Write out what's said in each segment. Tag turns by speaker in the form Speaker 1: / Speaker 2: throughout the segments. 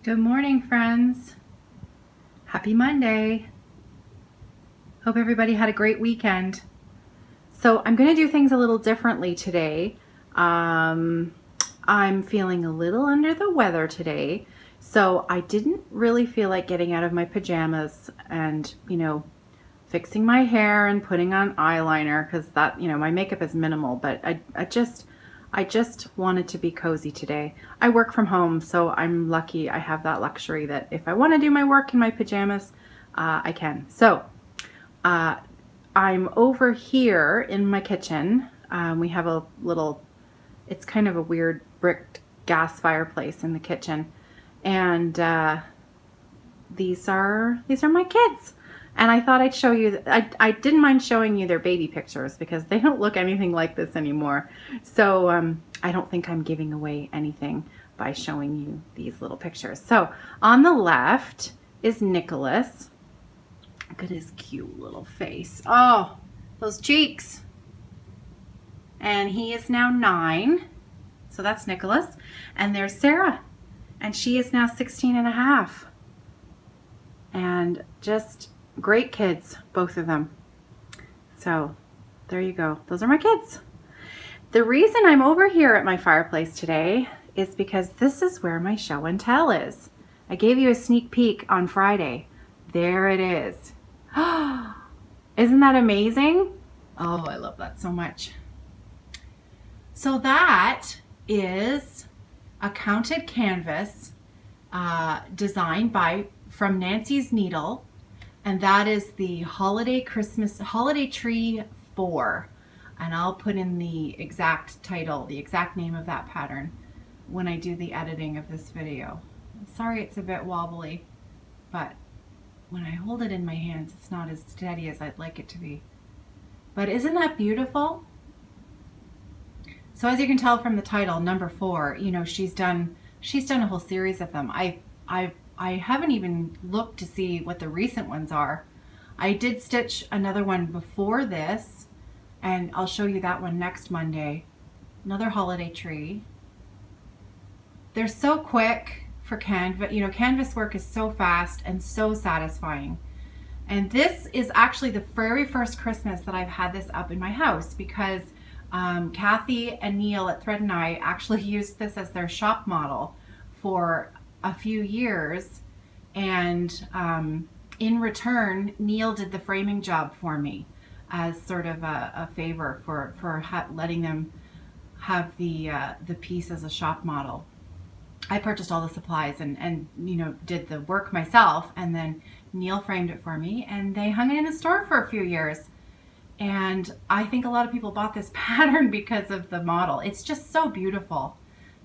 Speaker 1: Good morning, friends. Happy Monday. Hope everybody had a great weekend. So I'm going to do things a little differently today. I'm feeling a little under the weather today, so I didn't really feel like getting out of my pajamas and, fixing my hair and putting on eyeliner because that, my makeup is minimal, but I just wanted to be cozy today. I work from home, so I'm lucky I have that luxury that if I want to do my work in my pajamas, I can. So I'm over here in my kitchen. We have a little, it's kind of a weird brick gas fireplace in the kitchen. And these are my kids. And I thought I'd show you, I didn't mind showing you their baby pictures because they don't look anything like this anymore. So I don't think I'm giving away anything by showing you these little pictures. So on the left is Nicholas. Look at his cute little face. Oh, those cheeks. And he is now 9. So that's Nicholas. And there's Sarah. And she is now 16 and a half. And just great kids, both of them. So there you go. Those are my kids. The reason I'm over here at my fireplace today is because this is where my show and tell is. I gave you a sneak peek on Friday. There it is. Isn't that amazing? Oh, I love that so much. So that is a counted canvas designed from Nancy's Needle. And that is the Holiday Tree 4. And I'll put in the exact title, the exact name of that pattern when I do the editing of this video. Sorry it's a bit wobbly, but when I hold it in my hands, it's not as steady as I'd like it to be. But isn't that beautiful? So as you can tell from the title, number 4, she's done a whole series of them. I haven't even looked to see what the recent ones are. I did stitch another one before this, and I'll show you that one next Monday. Another holiday tree. They're so quick for canvas. Canvas work is so fast and so satisfying. And this is actually the very first Christmas that I've had this up in my house because Kathy and Neil at Thread and I actually used this as their shop model for a few years, and in return Neil did the framing job for me as sort of a favor for letting them have the piece as a shop model. I purchased all the supplies and did the work myself, and then Neil framed it for me and they hung it in the store for a few years. And I think a lot of people bought this pattern because of the model. It's just so beautiful.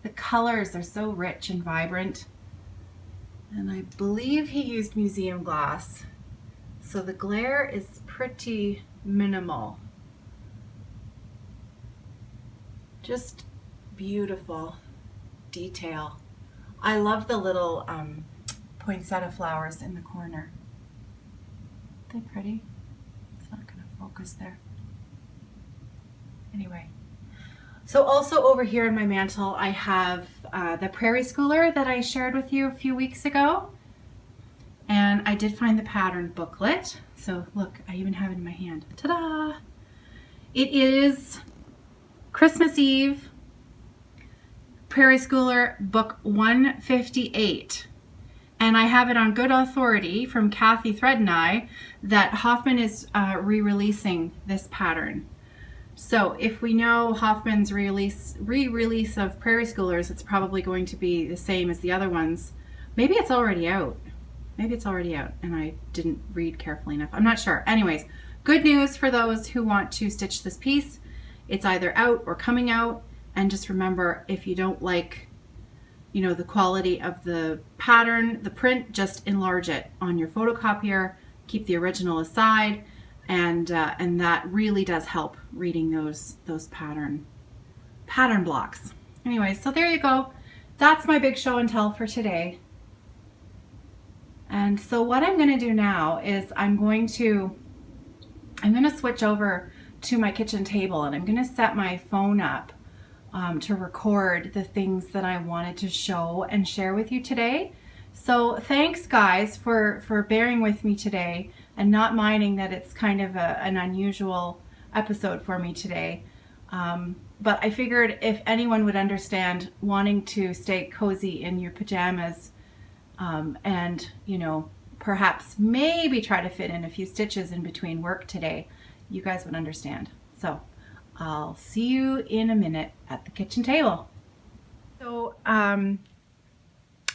Speaker 1: The colors are so rich and vibrant. And I believe he used museum glass, so the glare is pretty minimal. Just beautiful detail. I love the little poinsettia flowers in the corner. Aren't they pretty? It's not going to focus there. Anyway. So also over here in my mantle, I have the Prairie Schooler that I shared with you a few weeks ago. And I did find the pattern booklet. So look, I even have it in my hand. Ta-da! It is Christmas Eve, Prairie Schooler book 158. And I have it on good authority from Kathy Thread and I that Hoffman is re-releasing this pattern. So if we know Hoffman's re-release of Prairie Schoolers, it's probably going to be the same as the other ones. Maybe it's already out. Maybe it's already out and I didn't read carefully enough. I'm not sure. Anyways, good news for those who want to stitch this piece. It's either out or coming out. And just remember, if you don't like, the quality of the pattern, the print, just enlarge it on your photocopier. Keep the original aside. And that really does help reading those pattern blocks. Anyway, so there you go. That's my big show and tell for today. And so what I'm going to do now is I'm going to switch over to my kitchen table and I'm going to set my phone up to record the things that I wanted to show and share with you today. So thanks guys for bearing with me today and not minding that it's kind of an unusual episode for me today. But I figured if anyone would understand wanting to stay cozy in your pajamas, and perhaps maybe try to fit in a few stitches in between work today, you guys would understand. So I'll see you in a minute at the kitchen table. So I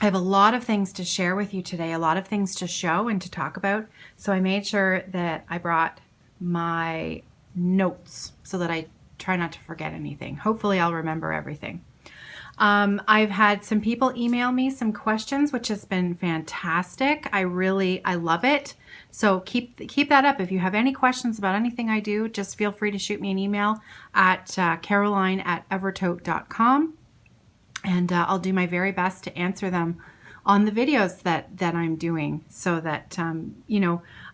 Speaker 1: have a lot of things to share with you today, a lot of things to show and to talk about. So I made sure that I brought my notes so that I try not to forget anything. Hopefully I'll remember everything. I've had some people email me some questions, which has been fantastic. I love it. So keep that up. If you have any questions about anything I do, just feel free to shoot me an email at caroline@evertote.com. And I'll do my very best to answer them on the videos that I'm doing, so that,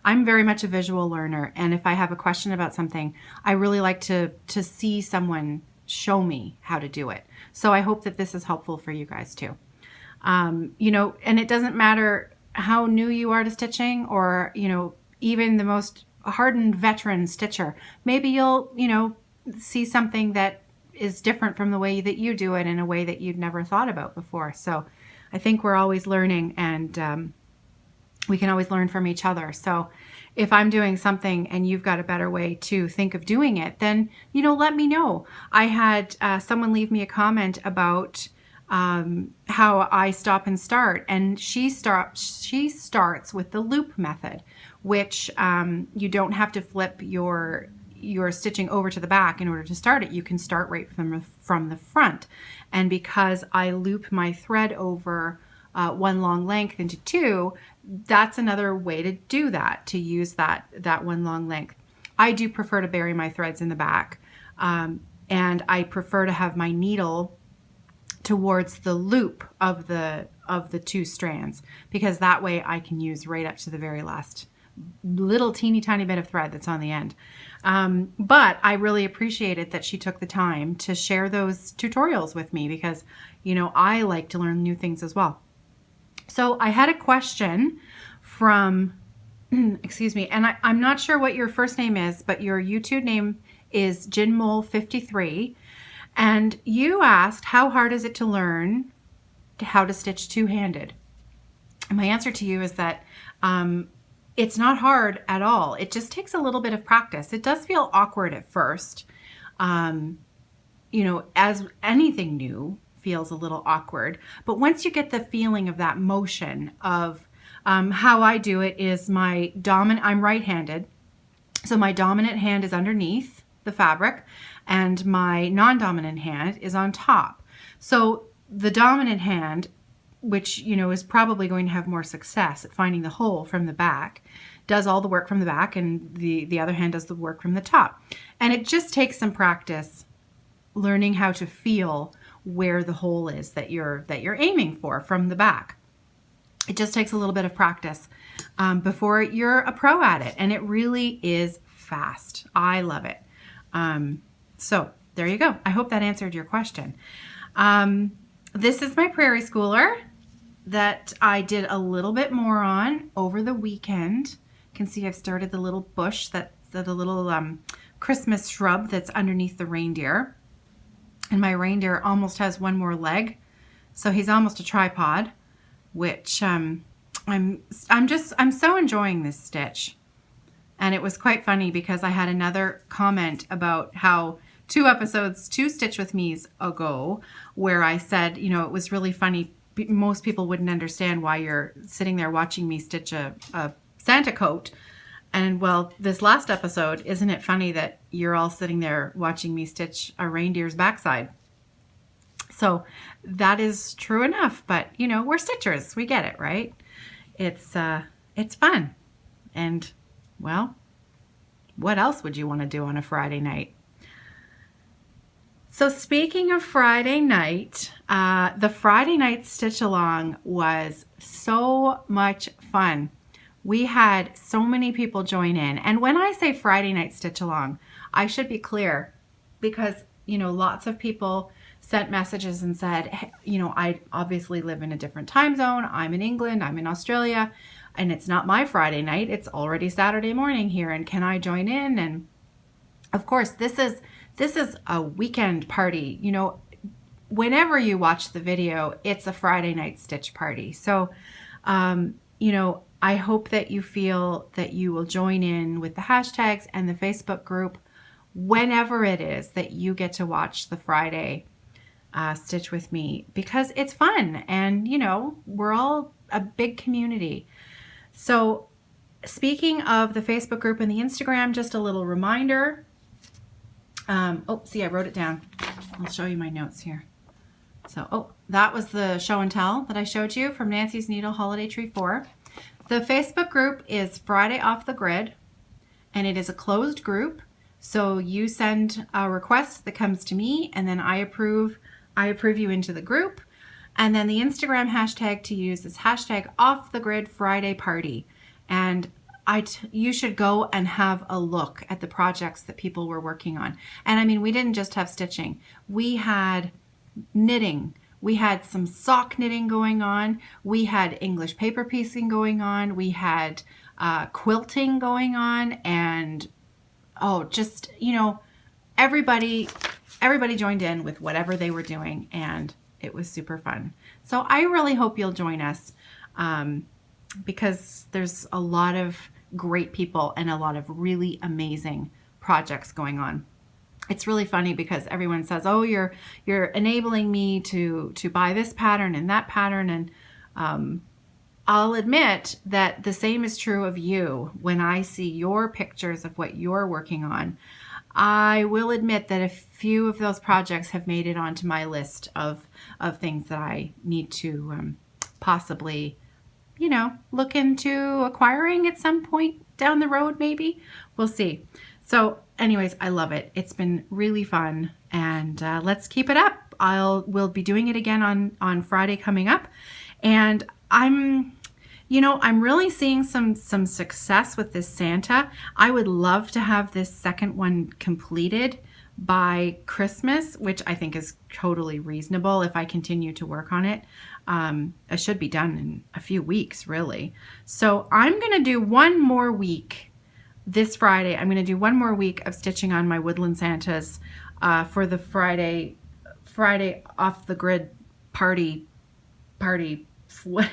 Speaker 1: I'm very much a visual learner. And if I have a question about something, I really like to see someone show me how to do it. So I hope that this is helpful for you guys too. And it doesn't matter how new you are to stitching, or, even the most hardened veteran stitcher. Maybe you'll, see something that is different from the way that you do it in a way that you'd never thought about before. So I think we're always learning, and we can always learn from each other. So if I'm doing something and you've got a better way to think of doing it, then, let me know. I had someone leave me a comment about how I stop and start, and she starts with the loop method, which you don't have to flip your stitching over to the back in order to start it. You can start right from the front. And because I loop my thread over one long length into two, that's another way to do that, to use that one long length. I do prefer to bury my threads in the back, and I prefer to have my needle towards the loop of the two strands, because that way I can use right up to the very last little teeny tiny bit of thread that's on the end. But I really appreciated that she took the time to share those tutorials with me, because I like to learn new things as well. So I had a question from excuse me, and I'm not sure what your first name is, but your YouTube name is Jinmole53, and you asked, how hard is it to learn how to stitch two-handed? And my answer to you is that it's not hard at all. It just takes a little bit of practice. It does feel awkward at first. As anything new feels a little awkward. But once you get the feeling of that motion of how I do it is I'm right-handed. So my dominant hand is underneath the fabric and my non-dominant hand is on top. So the dominant hand, which, is probably going to have more success at finding the hole from the back, does all the work from the back, and the other hand does the work from the top. And it just takes some practice learning how to feel where the hole is that you're aiming for from the back. It just takes a little bit of practice before you're a pro at it, and it really is fast. I love it. So there you go. I hope that answered your question. This is my prairie schooler that I did a little bit more on over the weekend. You can see I've started the little bush, the little Christmas shrub that's underneath the reindeer. And my reindeer almost has one more leg, so he's almost a tripod, which I'm so enjoying this stitch. And it was quite funny because I had another comment about how two Stitch With Me's ago, where I said, it was really funny. Most people wouldn't understand why you're sitting there watching me stitch a Santa coat. And well, this last episode, isn't it funny that you're all sitting there watching me stitch a reindeer's backside? So that is true enough, but we're stitchers. We get it, right? It's fun. And well, what else would you want to do on a Friday night? So speaking of Friday night, the Friday night stitch along was so much fun. We had so many people join in. And when I say Friday night stitch along, I should be clear, because, lots of people sent messages and said, hey, you know, I obviously live in a different time zone. I'm in England, I'm in Australia, and it's not my Friday night. It's already Saturday morning here. And can I join in? And of course, this is a weekend party. You know, whenever you watch the video, it's a Friday night stitch party. So, you know, I hope that you feel that you will join in with the hashtags and the Facebook group whenever it is that you get to watch the Friday stitch with me, because it's fun and, you know, we're all a big community. So speaking of the Facebook group and the Instagram, just a little reminder. Oh, see, I wrote it down. I'll show you my notes here. So, that was the show and tell that I showed you from Nancy's Needle Holiday Tree 4. The Facebook group is Friday Off the Grid, and it is a closed group. So you send a request that comes to me, and then I approve you into the group. And then the Instagram hashtag to use is hashtag Off the Grid Friday Party. And you should go and have a look at the projects that people were working on. And I mean, we didn't just have stitching. We had knitting. We had some sock knitting going on. We had English paper piecing going on. We had quilting going on. And, just, you know, everybody joined in with whatever they were doing. And it was super fun. So I really hope you'll join us because there's a lot of great people and a lot of really amazing projects going on. It's really funny because everyone says, oh, you're enabling me to buy this pattern and that pattern. And I'll admit that the same is true of you. When I see your pictures of what you're working on, I will admit that a few of those projects have made it onto my list of things that I need to possibly, you know, look into acquiring at some point down the road, maybe. We'll see. So anyways, I love it. It's been really fun, and let's keep it up. We'll be doing it again on Friday coming up, and I'm really seeing some success with this Santa. I would love to have this second one completed by Christmas, which I think is totally reasonable if I continue to work on it. It should be done in a few weeks, really. So I'm going to do one more week. This Friday, I'm going to do one more week of stitching on my Woodland Santas for the Friday Off the Grid party. You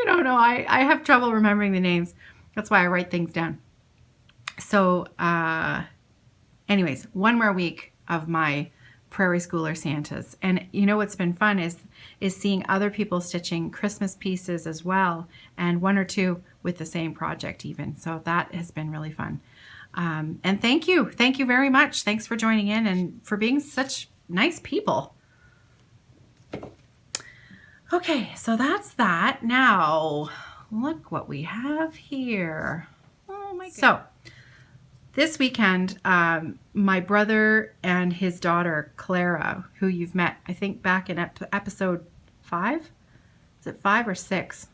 Speaker 1: don't know. I have trouble remembering the names. That's why I write things down. So anyways, one more week of my Prairie Schooler Santas. And you know what's been fun is seeing other people stitching Christmas pieces as well, and one or two with the same project even. So that has been really fun. And thank you very much. Thanks for joining in and for being such nice people. Okay, so that's that. Now, look what we have here. Oh my goodness. So this weekend, my brother and his daughter, Clara, who you've met, I think, back in episode 5? Is it 5 or 6?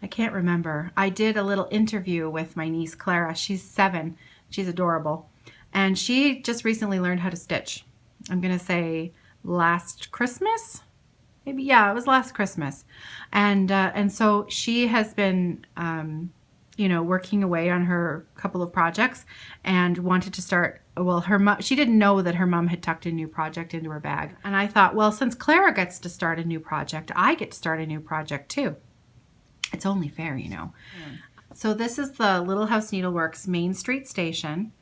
Speaker 1: I can't remember. I did a little interview with my niece, Clara. She's 7. She's adorable. And she just recently learned how to stitch. I'm going to say last Christmas? Maybe, yeah, it was last Christmas. And so she has been working away on her couple of projects and wanted to start, well, she didn't know that her mom had tucked a new project into her bag. And I thought, well, since Clara gets to start a new project, I get to start a new project too. It's only fair, you know. So this is the Little House Needleworks Main Street Station,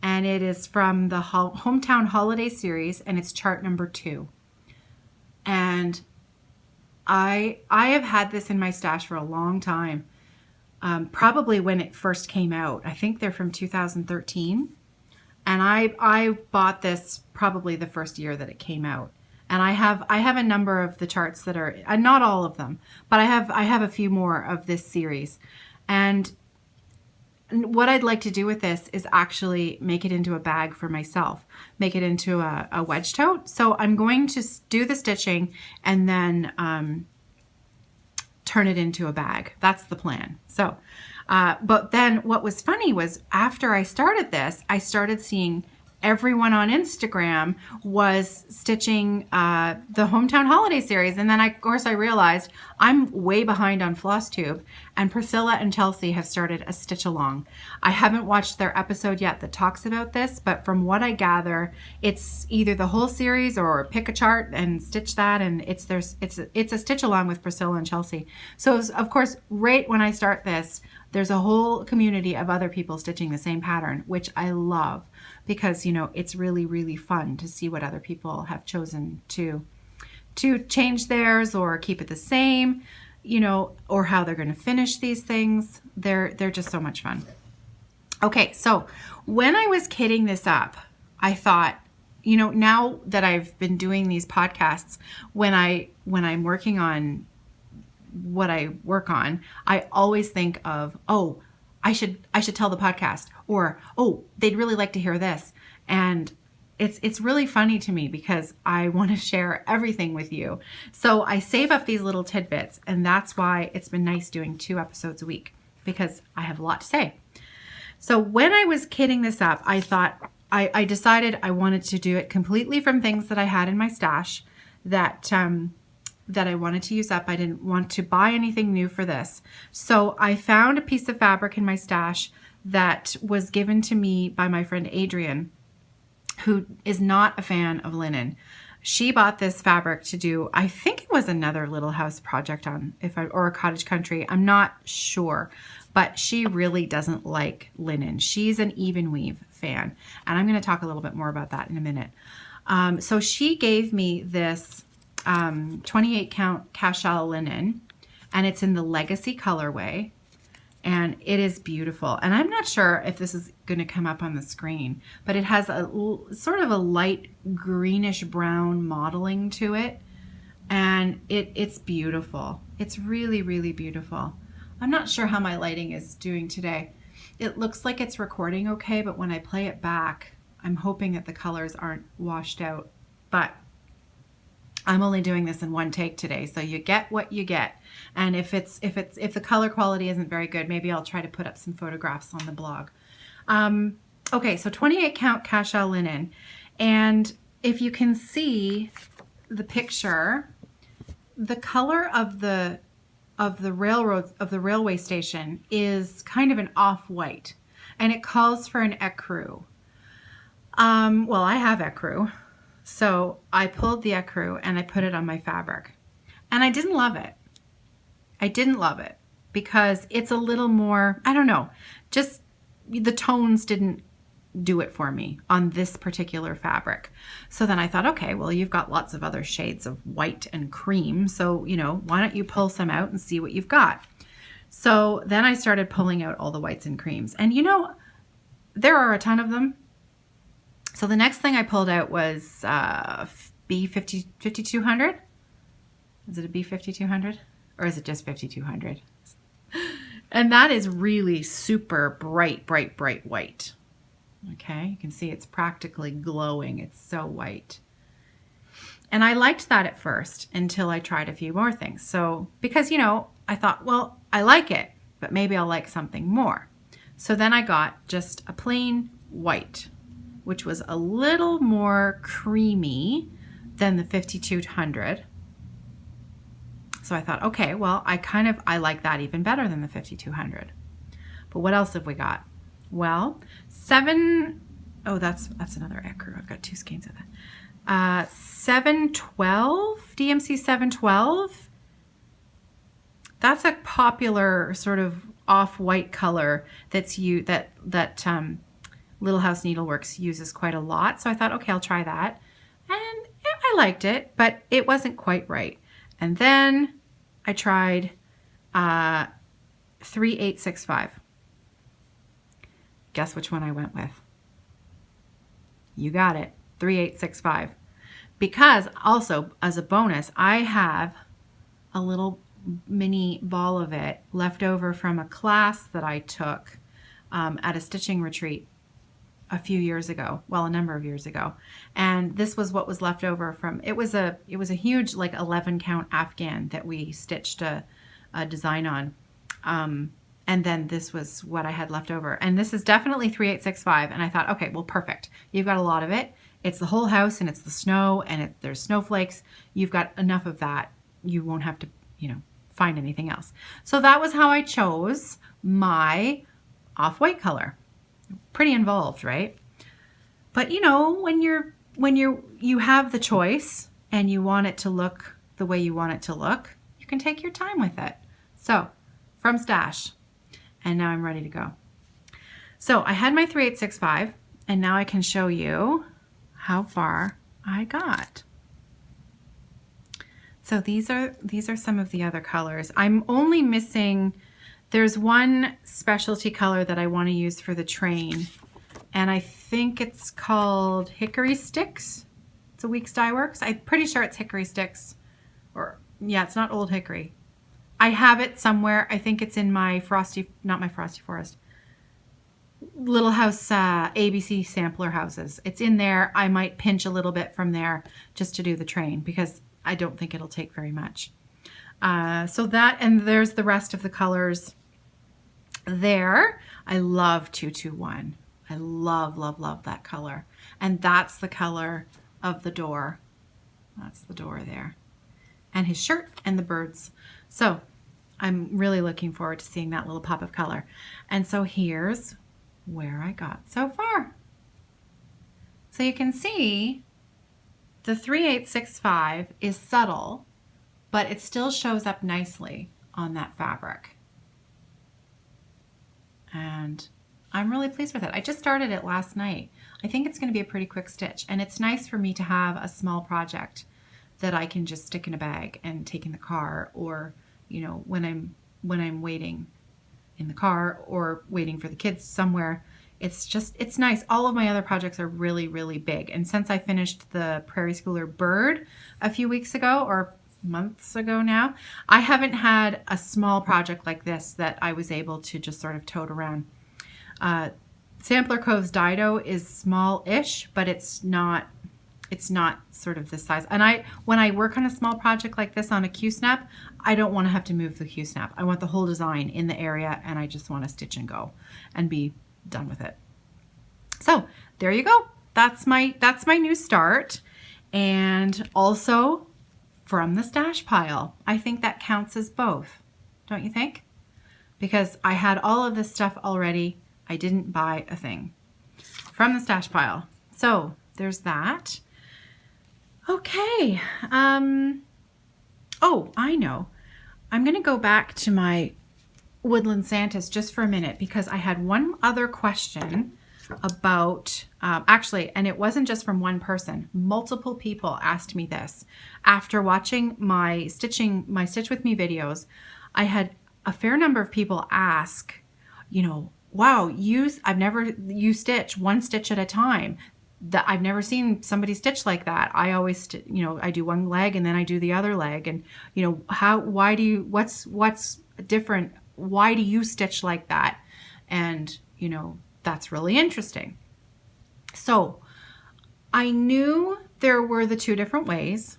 Speaker 1: and it is from the Hometown Holiday Series, and it's chart number 2. And I have had this in my stash for a long time. Probably when it first came out. I think they're from 2013. And I bought this probably the first year that it came out. And I have a number of the charts that are, not all of them, but I have a few more of this series. And what I'd like to do with this is actually make it into a bag for myself, make it into a wedge tote. So I'm going to do the stitching and then turn it into a bag. That's the plan. So, but then what was funny was after I started this, I started seeing everyone on Instagram was stitching the Hometown Holiday series. And then, of course, I realized I'm way behind on Flosstube, and Priscilla and Chelsea have started a stitch along. I haven't watched their episode yet that talks about this, but from what I gather, it's either the whole series or pick a chart and stitch that, and it's a stitch along with Priscilla and Chelsea. So, of course, right when I start this, there's a whole community of other people stitching the same pattern, which I love because, it's really, really fun to see what other people have chosen to change theirs or keep it the same, or how they're going to finish these things. They're just so much fun. Okay, so when I was kitting this up, I thought, now that I've been doing these podcasts, when I'm working on what I work on, I always think of, I should tell the podcast, or, they'd really like to hear this. And it's really funny to me because I want to share everything with you. So I save up these little tidbits, and that's why it's been nice doing 2 episodes a week, because I have a lot to say. So when I was kitting this up, I thought, I decided I wanted to do it completely from things that I had in my stash that I wanted to use up. I didn't want to buy anything new for this. So I found a piece of fabric in my stash that was given to me by my friend Adrienne, who is not a fan of linen. She bought this fabric to do, I think it was another Little House project or a Cottage Country. I'm not sure, but she really doesn't like linen. She's an even weave fan. And I'm going to talk a little bit more about that in a minute. So she gave me this 28 count cashel linen, and it's in the Legacy colorway, and it is beautiful. And I'm not sure if this is going to come up on the screen, but it has a sort of a light greenish brown modeling to it, and it's beautiful. It's really, really beautiful. I'm not sure how my lighting is doing today. It looks like it's recording okay, but when I play it back, I'm hoping that the colors aren't washed out, but I'm only doing this in one take today, so you get what you get. And if the color quality isn't very good, maybe I'll try to put up some photographs on the blog. Okay, so 28 count cashel linen, and if you can see the picture, the color of the railway station is kind of an off-white, and it calls for an ecru. Well, I have ecru. So I pulled the ecru and I put it on my fabric, and I didn't love it. I didn't love it because it's a little more, I don't know, just the tones didn't do it for me on this particular fabric. So then I thought, okay, well, you've got lots of other shades of white and cream. So, why don't you pull some out and see what you've got? So then I started pulling out all the whites and creams, and there are a ton of them. So the next thing I pulled out was B5200. Is it a B5200? Or is it just 5200? And that is really super bright, bright, bright white. Okay, you can see it's practically glowing. It's so white. And I liked that at first until I tried a few more things. So, because, I thought, well, I like it, but maybe I'll like something more. So then I got just a plain white, which was a little more creamy than the 5200. So I thought, okay, well, I like that even better than the 5200. But what else have we got? Well, that's another ecru. I've got 2 skeins of that. 712, DMC 712. That's a popular sort of off-white color that Little House Needleworks uses quite a lot. So I thought, okay, I'll try that. And I liked it, but it wasn't quite right. And then I tried 3865. Guess which one I went with? You got it, 3865. Because also, as a bonus, I have a little mini ball of it left over from a class that I took at a stitching retreat a few years ago, well, a number of years ago. And this was what was left over from, it was a huge, like 11 count Afghan that we stitched a design on. And then this was what I had left over. And this is definitely 3865. And I thought, okay, well, perfect. You've got a lot of it. It's the whole house and it's the snow and there's snowflakes. You've got enough of that. You won't have to, find anything else. So that was how I chose my off-white color. Pretty involved, right? But when you have the choice and you want it to look the way you want it to look, you can take your time with it. So from stash, and now I'm ready to go. So I had my 3865, and now I can show you how far I got. So these are some of the other colors. I'm only missing, there's one specialty color that I want to use for the train, and I think it's called Hickory Sticks. It's a Weeks Dye Works. I'm pretty sure it's Hickory Sticks, or yeah, it's not Old Hickory. I have it somewhere. I think it's in my not my Frosty Forest, Little House ABC sampler houses. It's in there. I might pinch a little bit from there just to do the train because I don't think it'll take very much. So that, and there's the rest of the colors there. I love 221. I love, love, love that color. And that's the color of the door. That's the door there. And his shirt and the birds. So I'm really looking forward to seeing that little pop of color. And so here's where I got so far. So you can see the 3865 is subtle, but it still shows up nicely on that fabric. And I'm really pleased with it. I just started it last night. I think it's going to be a pretty quick stitch, and it's nice for me to have a small project that I can just stick in a bag and take in the car, or when I'm waiting in the car or waiting for the kids somewhere. It's nice. All of my other projects are really, really big. And since I finished the Prairie Schooler bird a few weeks ago, or months ago now, I haven't had a small project like this that I was able to just sort of tote around. Sampler Cove's Dido is small-ish, but it's not sort of this size. And when I work on a small project like this on a Q-snap, I don't want to have to move the Q-snap. I want the whole design in the area, and I just want to stitch and go and be done with it. So there you go. That's my new start. And also from the stash pile. I think that counts as both. Don't you think? Because I had all of this stuff already. I didn't buy a thing from the stash pile. So there's that. Okay. Oh, I know. I'm going to go back to my Woodland Santas just for a minute because I had one other question about, actually, and it wasn't just from one person. Multiple people asked me this. After watching my Stitch With Me videos, I had a fair number of people ask, wow, you stitch one stitch at a time. That I've never seen somebody stitch like that. I always, I do one leg and then I do the other leg, and what's different? Why do you stitch like that? And that's really interesting. So I knew there were the two different ways,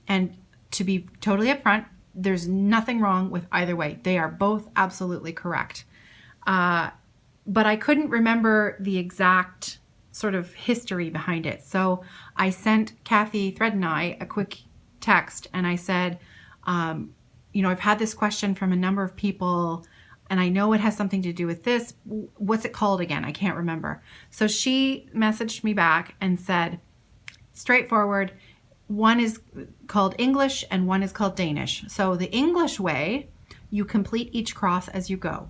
Speaker 1: and to be totally upfront, there's nothing wrong with either way. They are both absolutely correct. But I couldn't remember the exact sort of history behind it. So I sent Kathy Thread and I a quick text, and I said, I've had this question from a number of people, and I know it has something to do with this. What's it called again? I can't remember. So she messaged me back and said, straightforward, one is called English and one is called Danish. So the English way, you complete each cross as you go.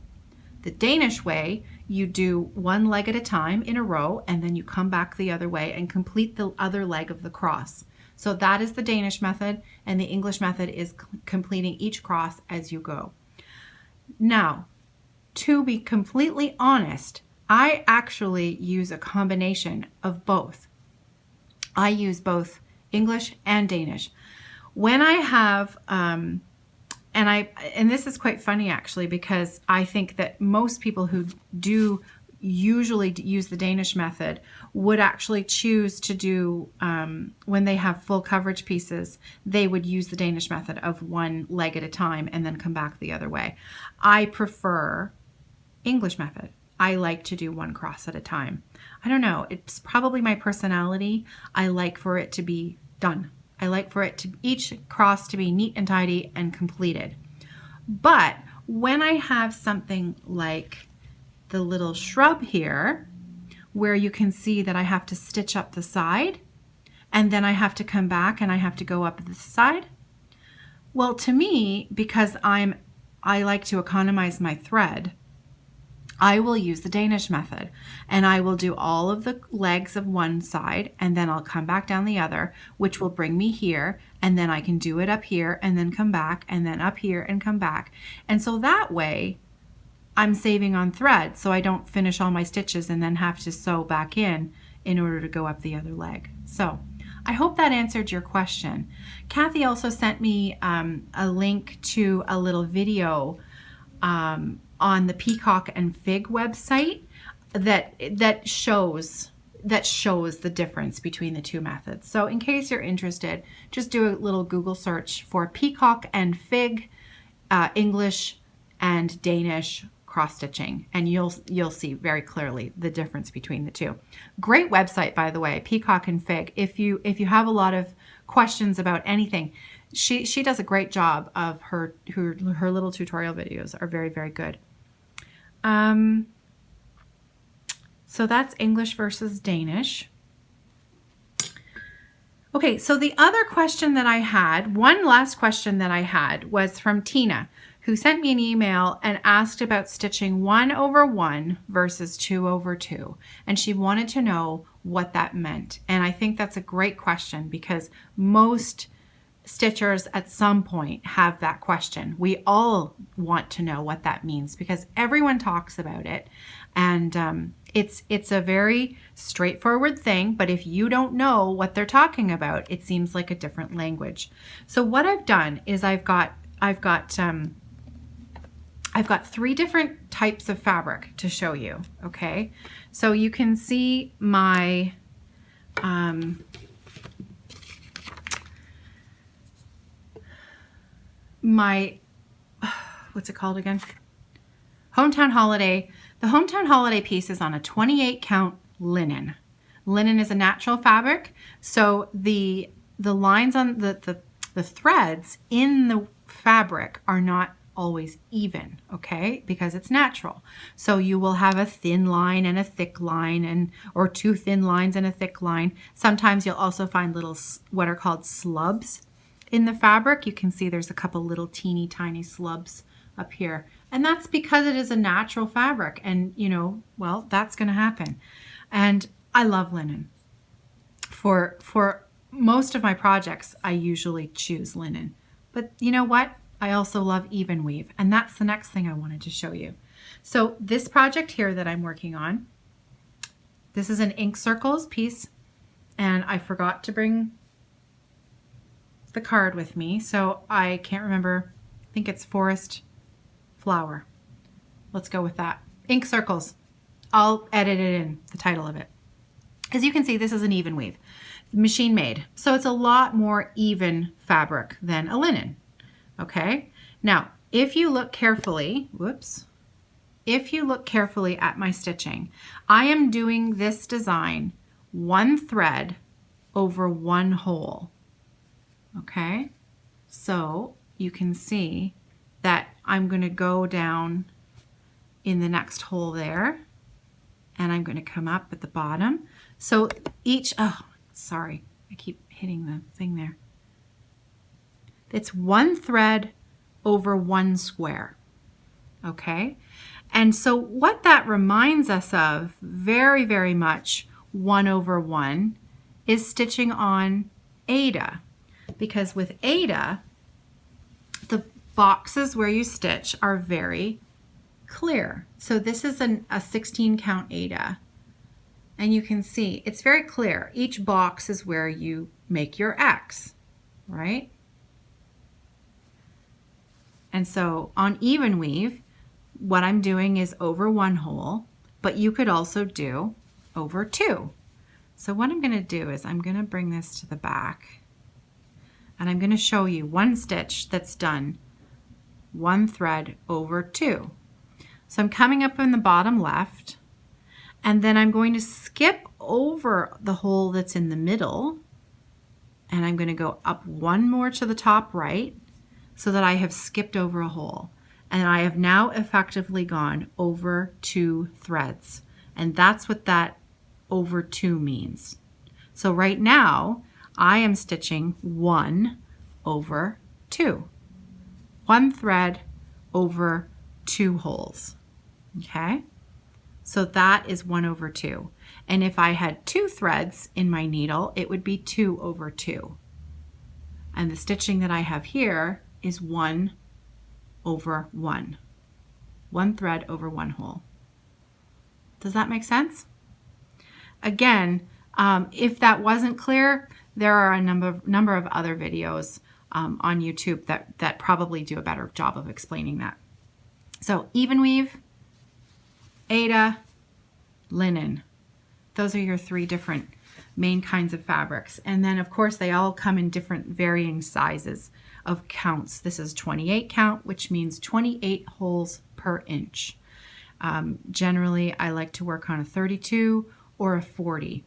Speaker 1: The Danish way, you do one leg at a time in a row, and then you come back the other way and complete the other leg of the cross. So that is the Danish method, and the English method is completing each cross as you go. Now, to be completely honest, I actually use a combination of both. I use both English and Danish. When I have, and this is quite funny actually, because I think that most people who do usually use the Danish method would actually choose to do, when they have full coverage pieces, they would use the Danish method of one leg at a time and then come back the other way. I prefer English method. I like to do one cross at a time. I don't know, it's probably my personality. I like for it to be done. I like for it to each cross to be neat and tidy and completed. But when I have something like the little shrub here, where you can see that I have to stitch up the side, and then I have to come back and I have to go up this side. Well, to me, because I like to economize my thread, I will use the Danish method, and I will do all of the legs of one side, and then I'll come back down the other, which will bring me here, and then I can do it up here and then come back, and then up here and come back. And so that way I'm saving on thread, so I don't finish all my stitches and then have to sew back in order to go up the other leg. So I hope that answered your question. Kathy also sent me a link to a little video on the Peacock and Fig website that shows the difference between the two methods. So in case you're interested, just do a little Google search for Peacock and Fig English and Danish cross stitching, and you'll see very clearly the difference between the two. Great website, by the way, Peacock and Fig. If you have a lot of questions about anything, she does a great job of her little tutorial videos are very, very good. So that's English versus Danish. Okay, so the other question that I had, one last question that I had, was from Tina, who sent me an email and asked about stitching 1/1 versus 2/2. And she wanted to know what that meant. And I think that's a great question because most stitchers at some point have that question. We all want to know what that means because everyone talks about it. And it's a very straightforward thing, but if you don't know what they're talking about, it seems like a different language. So what I've done is I've got 3 different types of fabric to show you, okay? So you can see my what's it called again? Hometown Holiday. The Hometown Holiday piece is on a 28 count linen. Linen is a natural fabric, so the lines on the threads in the fabric are not always even, okay, because it's natural. So you will have a thin line and a thick line, or 2 thin lines and a thick line. Sometimes you'll also find little what are called slubs in the fabric. You can see there's a couple little teeny tiny slubs up here, and that's because it is a natural fabric, and well, that's going to happen. And I love linen. For most of my projects, I usually choose linen, but you know what? I also love even weave, and that's the next thing I wanted to show you. So this project here that I'm working on, this is an ink circles piece, and I forgot to bring the card with me, so I can't remember. I think it's Forest Flower. Let's go with that. Ink circles. I'll edit it in, the title of it. As you can see, this is an even weave, machine made. So it's a lot more even fabric than a linen. Okay, now if you look carefully, if you look carefully at my stitching, I am doing this design 1 thread over 1 hole. Okay, so you can see that I'm going to go down in the next hole there, and I'm going to come up at the bottom. So each, oh, sorry, I keep hitting the thing there. It's 1 thread over 1 square, okay? And so what that reminds us of very, very much 1/1 is stitching on Aida, because with Aida, the boxes where you stitch are very clear. So this is a 16 count Aida, and you can see it's very clear. Each box is where you make your X, right? And so on even weave, what I'm doing is over 1 hole, but you could also do over 2. So what I'm going to do is I'm going to bring this to the back, and I'm going to show you one stitch that's done 1 thread over 2. So I'm coming up in the bottom left, and then I'm going to skip over the hole that's in the middle, and I'm going to go up one more to the top right so that I have skipped over a hole. And I have now effectively gone over 2 threads. And that's what that over 2 means. So right now, I am stitching 1 over 2. 1 thread over 2 holes. Okay? So that is 1 over 2. And if I had 2 threads in my needle, it would be 2 over 2. And the stitching that I have here is 1 over 1. 1 thread over 1 hole. Does that make sense? Again, if that wasn't clear, there are a number of other videos on YouTube that probably do a better job of explaining that. So even weave, Aida, linen. Those are your 3 different main kinds of fabrics. And then of course they all come in different varying sizes of counts. This is 28 count, which means 28 holes per inch. Generally, I like to work on a 32 or a 40.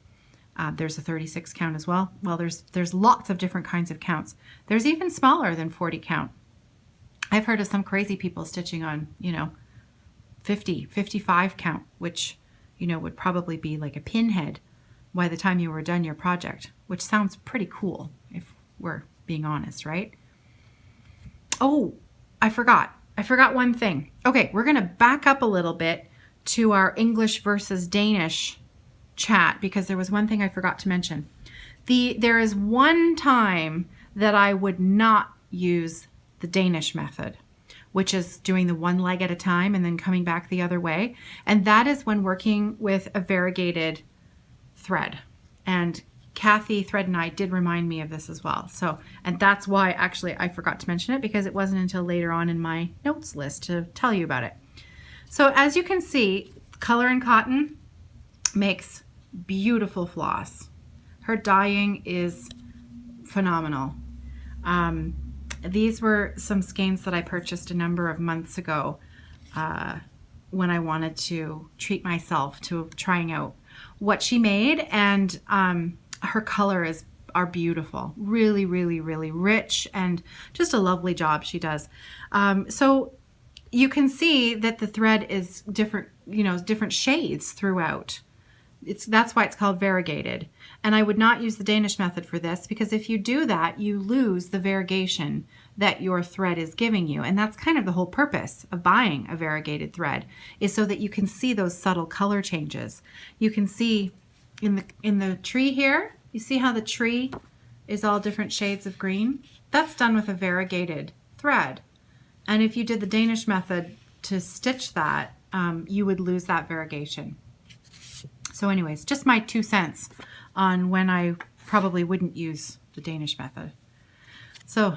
Speaker 1: There's a 36 count as well. Well, there's lots of different kinds of counts. There's even smaller than 40 count. I've heard of some crazy people stitching on, 50, 55 count, which, would probably be like a pinhead by the time you were done your project, which sounds pretty cool if we're being honest, right? Oh, I forgot one thing. Okay, we're going to back up a little bit to our English versus Danish chat because there was one thing I forgot to mention. There is one time that I would not use the Danish method, which is doing the 1 leg at a time and then coming back the other way. And that is when working with a variegated thread. And Kathy Thread and I did remind me of this as well. So, and that's why actually I forgot to mention it because it wasn't until later on in my notes list to tell you about it. So as you can see, Color and Cotton makes beautiful floss. Her dyeing is phenomenal. These were some skeins that I purchased a number of months ago when I wanted to treat myself to trying out what she made, and her colors are beautiful. Really, really, really rich and just a lovely job she does. So you can see that the thread is different, different shades throughout. That's why it's called variegated. And I would not use the Danish method for this because if you do that, you lose the variegation that your thread is giving you. And that's kind of the whole purpose of buying a variegated thread, is so that you can see those subtle color changes. You can see in the tree here, you see how the tree is all different shades of green? That's done with a variegated thread. And if you did the Danish method to stitch that, you would lose that variegation. So anyways, just my 2 cents on when I probably wouldn't use the Danish method. So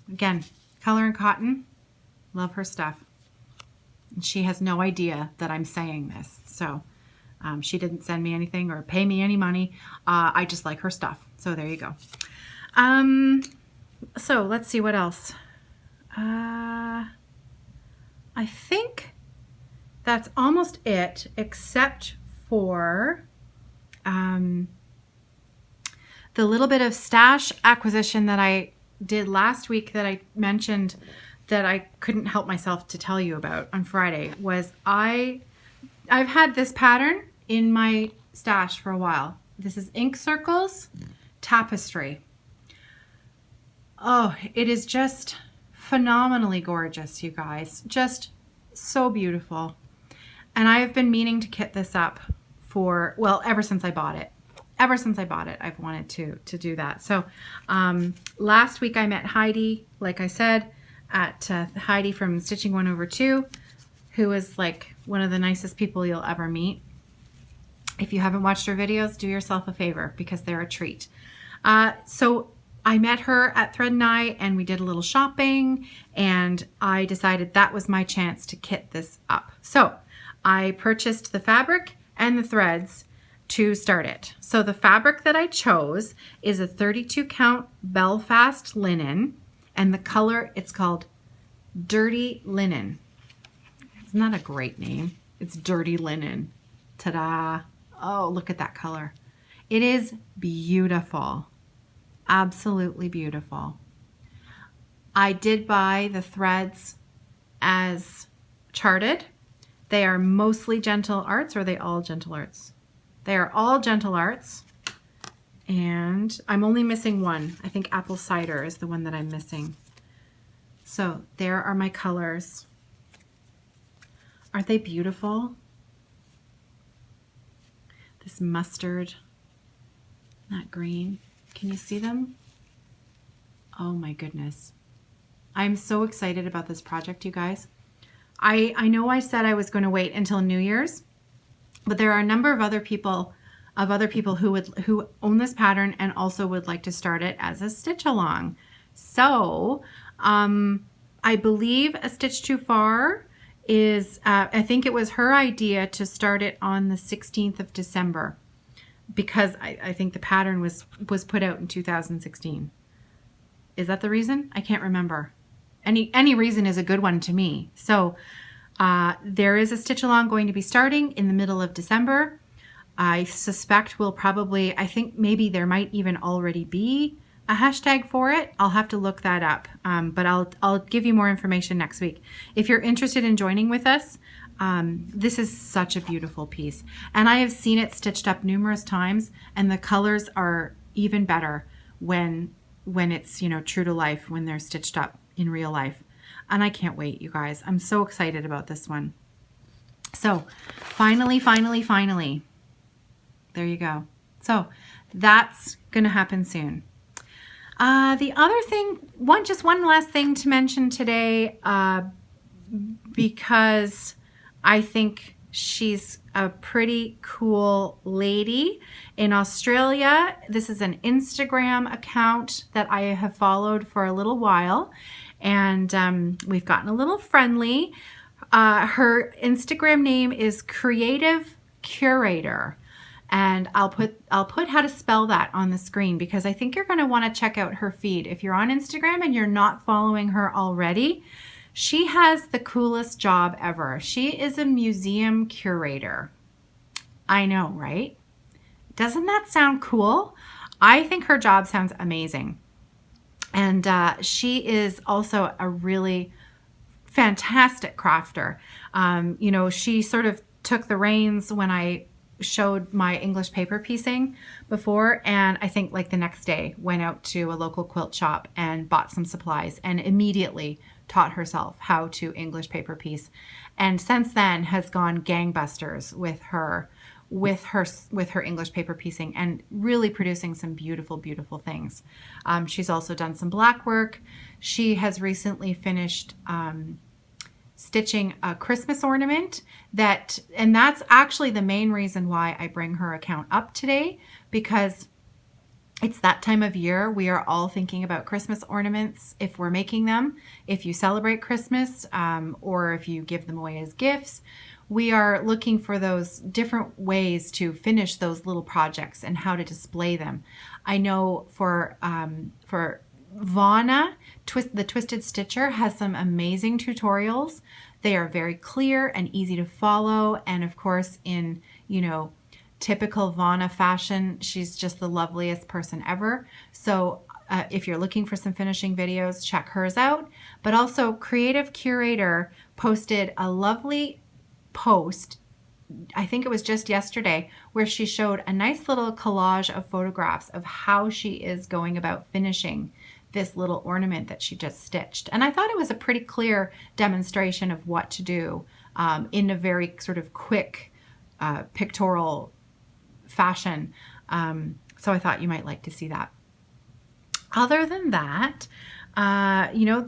Speaker 1: again, Color and Cotton, love her stuff. And she has no idea that I'm saying this. So she didn't send me anything or pay me any money. I just like her stuff. So there you go. So let's see what else. I think that's almost it, except for the little bit of stash acquisition that I did last week that I mentioned that I couldn't help myself to tell you about on Friday. Was I've had this pattern in my stash for a while. This is Ink Circles Tapestry. Oh, it is just phenomenally gorgeous, you guys. Just so beautiful. And I have been meaning to kit this up for, well, ever since I bought it. Ever since I bought it, I've wanted to do that. So last week I met Heidi, like I said, at Heidi from Stitching 1 over 2, who is like one of the nicest people you'll ever meet. If you haven't watched her videos, do yourself a favor because they're a treat. So I met her at Thread and I, and we did a little shopping, and I decided that was my chance to kit this up. So I purchased the fabric and the threads to start it. So the fabric that I chose is a 32 count Belfast linen, and the color, it's called Dirty Linen. Isn't that a great name? It's Dirty Linen. Ta-da. Oh, look at that color. It is beautiful. Absolutely beautiful. I did buy the threads as charted. They are mostly Gentle Arts, or are they all Gentle Arts? They are all Gentle Arts. And I'm only missing one. I think Apple Cider is the one that I'm missing. So there are my colors. Aren't they beautiful? This mustard, that green. Can you see them? Oh my goodness. I'm so excited about this project, you guys. I know I said I was going to wait until New Year's, but there are a number of other people who own this pattern and also would like to start it as a stitch along. So I believe A Stitch Too Far is, I think it was her idea to start it on the 16th of December because I think the pattern was put out in 2016. Is that the reason? I can't remember. Any reason is a good one to me. So there is a stitch along going to be starting in the middle of December. I suspect we'll probably, I think maybe there might even already be a hashtag for it. I'll have to look that up, but I'll give you more information next week. If you're interested in joining with us, this is such a beautiful piece. And I have seen it stitched up numerous times, and the colors are even better when it's, you know, true to life, when they're stitched up in real life. And I can't wait, you guys. I'm so excited about this one. So finally, there you go. So that's going to happen soon. The other thing, just one last thing to mention today, because I think she's a pretty cool lady in Australia. This is an Instagram account that I have followed for a little while, and we've gotten a little friendly. Her Instagram name is Creative Curator. And I'll put how to spell that on the screen because I think you're going to want to check out her feed. If you're on Instagram and you're not following her already, she has the coolest job ever. She is a museum curator. I know, right? Doesn't that sound cool? I think her job sounds amazing. And she is also a really fantastic crafter. You know, she sort of took the reins when I showed my English paper piecing before, and I think like the next day went out to a local quilt shop and bought some supplies and immediately taught herself how to English paper piece, and since then has gone gangbusters with her English paper piecing and really producing some beautiful things. She's also done some black work. She has recently finished stitching a Christmas ornament and that's actually the main reason why I bring her account up today, because it's that time of year. We are all thinking about Christmas ornaments if we're making them, if you celebrate Christmas, or if you give them away as gifts. We are looking for those different ways to finish those little projects and how to display them. I know for Vana, the Twisted Stitcher, has some amazing tutorials. They are very clear and easy to follow. And of course, in, you know, typical Vana fashion, she's just the loveliest person ever. So if you're looking for some finishing videos, check hers out. But also Creative Curator posted a lovely post, I think it was just yesterday, where she showed a nice little collage of photographs of how she is going about finishing this little ornament that she just stitched. And I thought it was a pretty clear demonstration of what to do in a very sort of quick pictorial fashion. So I thought you might like to see that. Other than that, you know,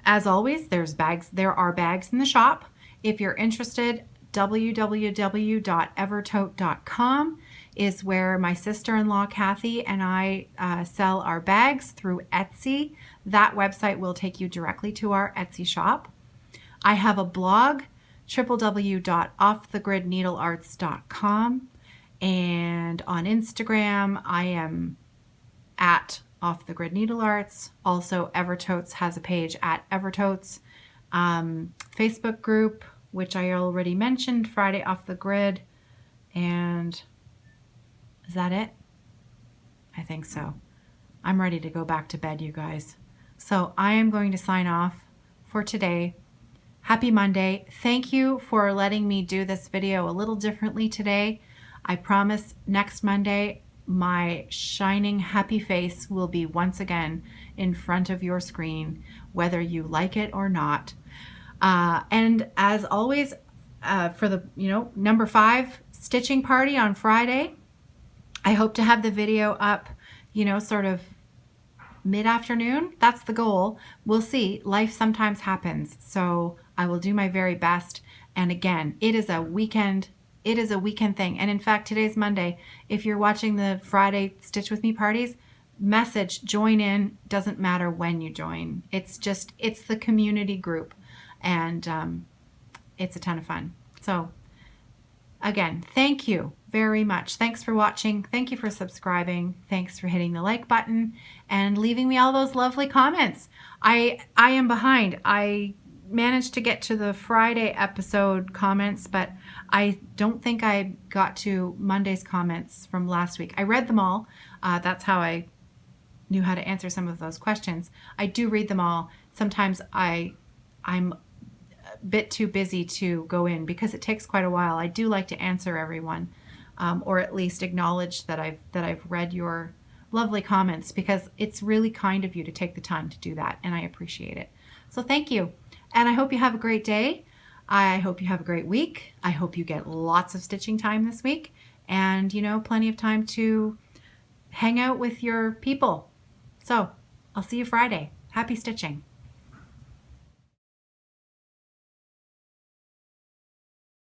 Speaker 1: as always, there are bags in the shop. If you're interested, www.evertote.com is where my sister-in-law Kathy and I sell our bags through Etsy. That website will take you directly to our Etsy shop. I have a blog, www.offthegridneedlearts.com, and on Instagram I am at offthegridneedlearts. Also, Evertotes has a page at Evertotes. Facebook group, which I already mentioned, Friday off the grid. And is that it? I think so. I'm ready to go back to bed, you guys. So I am going to sign off for today. Happy Monday. Thank you for letting me do this video a little differently today. I promise next Monday, my shining happy face will be once again in front of your screen, whether you like it or not. And as always, for the, number 5 stitching party on Friday, I hope to have the video up, sort of mid-afternoon. That's the goal. We'll see. Life sometimes happens. So I will do my very best. And again, it is a weekend thing. And in fact, today's Monday. If you're watching the Friday Stitch With Me parties, message, join in. Doesn't matter when you join. It's the community group. And it's a ton of fun. So again, thank you very much. Thanks for watching. Thank you for subscribing. Thanks for hitting the like button and leaving me all those lovely comments. I am behind. I managed to get to the Friday episode comments, but I don't think I got to Monday's comments from last week. I read them all. That's how I knew how to answer some of those questions. I do read them all. Sometimes I'm a bit too busy to go in because it takes quite a while. I do like to answer everyone, or at least acknowledge that I've read your lovely comments, because it's really kind of you to take the time to do that, and I appreciate it. So thank you, and I hope you have a great day. I hope you have a great week. I hope you get lots of stitching time this week, and plenty of time to hang out with your people. So I'll see you Friday. Happy stitching.